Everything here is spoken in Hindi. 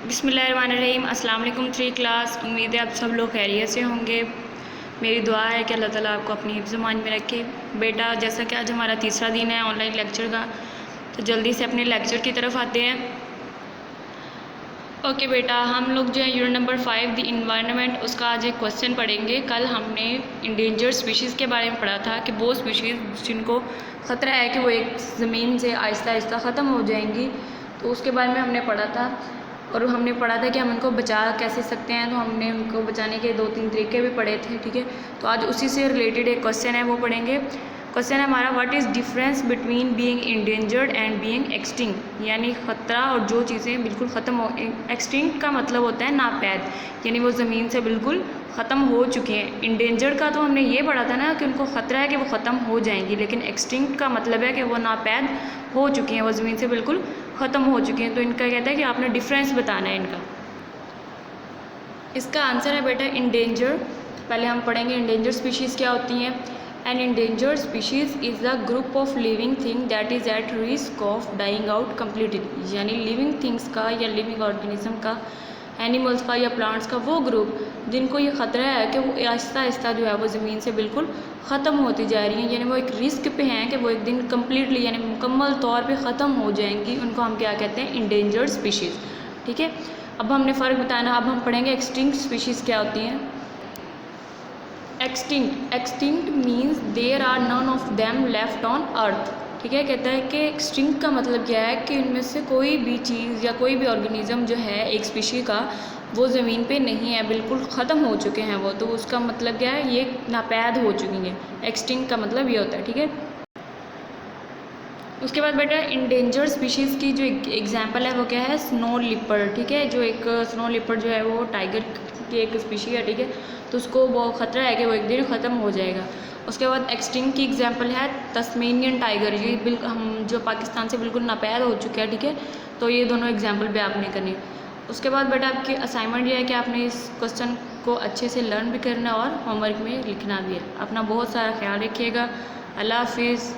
बिस्मिल्लाहिर्रहमानिर्रहीम। अस्सलाम वालेकुम 3 क्लास। उम्मीद है आप सब लोग खैरियत से होंगे। मेरी दुआ है कि अल्लाह ताला आपको अपनी हिफ्ज़ मान में रखे। बेटा, जैसा कि आज हमारा तीसरा दिन है ऑनलाइन लेक्चर का, तो जल्दी से अपने लेक्चर की तरफ आते हैं। ओके बेटा, हम लोग जो है यूनिट नंबर 5 द इन्वायरमेंट, उसका आज एक क्वेश्चन पढ़ेंगे। कल हमने इंडेंजर्ड स्पीशीज़ के बारे में पढ़ा था कि वो स्पीशीज़ जिनको ख़तरा है कि वो एक ज़मीन से आहिस्ता आहिस्ता ख़त्म हो जाएंगी, तो उसके बारे में हमने पढ़ा था। और हमने पढ़ा था कि हम उनको बचा कैसे सकते हैं, तो हमने उनको बचाने के 2-3 तरीके भी पढ़े थे। ठीक है, तो आज उसी से रिलेटेड एक क्वेश्चन है, वो पढ़ेंगे। क्वेश्चन है हमारा, what is difference between being endangered and being extinct, यानी ख़तरा और जो चीज़ें बिल्कुल ख़त्म हो। एक्सटिंक्ट का मतलब होता है नापैद, यानी वो ज़मीन से बिल्कुल ख़त्म हो चुकी हैं। इंडेंजर्ड का तो हमने ये पढ़ा था ना कि उनको ख़तरा है कि वो ख़त्म हो जाएंगी, लेकिन एक्सटिंक्ट का मतलब है कि वो नापैद हो चुकी हैं, वो ज़मीन से बिल्कुल ख़त्म हो चुकी हैं। तो इनका कहता है कि आपने डिफरेंस बताना है इनका। इसका आंसर है बेटा इंडेंजर। पहले हम पढ़ेंगे इंडेंजर्ड स्पीशीज़ क्या होती हैं। An endangered species is the group of living thing that is at risk of dying out completely, यानी लिविंग थिंग्स का या लिविंग ऑर्गेनिज्म का, एनिमल्स का या प्लांट्स का वो ग्रुप जिनको ये ख़तरा है कि वो आहिस्ता आहिस्ता जो है वो ज़मीन से बिल्कुल ख़त्म होती जा रही हैं, यानी वो एक रिस्क पे हैं कि वो एक दिन कम्प्लीटली यानी मुकम्मल तौर पे ख़त्म हो जाएंगी। उनको हम क्या कहते हैं, इंडेंजर्ड स्पीशीज़। ठीक है, अब हमने फ़र्क बताना। अब हम पढ़ेंगे एक्सटिंक्ट स्पीशीज़ क्या होती हैं। Extinct means there are none of them left on earth. ठीक है, कहता है कि एक्सटिंक्ट का मतलब क्या है कि इनमें से कोई भी चीज़ या कोई भी ऑर्गेनिज्म जो है एक स्पीशी का, वो ज़मीन पे नहीं है, बिल्कुल ख़त्म हो चुके हैं वो। तो उसका मतलब क्या है, ये नापैद हो चुकी हैं। एक्सटिंक्ट का मतलब ये होता है। ठीक है, उसके बाद बेटा इंडेंजर्ड स्पीशीज़ की जो एग्जांपल है वो क्या है, स्नो लिपर्ड। ठीक है, जो एक स्नो लिपर्ड जो है वो टाइगर की एक स्पीशी है। ठीक है, तो उसको वो ख़तरा है कि वो एक दिन ख़त्म हो जाएगा। उसके बाद एक्सटिंक्ट की एग्जांपल है तस्मेनियन टाइगर, ये बिल्कुल हम जो पाकिस्तान से बिल्कुल नापैद हो चुका है। ठीक है, तो ये दोनों एग्जाम्पल भी आपने करने। उसके बाद बेटा आपकी असाइनमेंट ये है कि आपने इस क्वेश्चन को अच्छे से लर्न भी करना और होमवर्क में लिखना भी है। अपना बहुत सारा ख्याल रखिएगा। अल्लाह हाफिज़।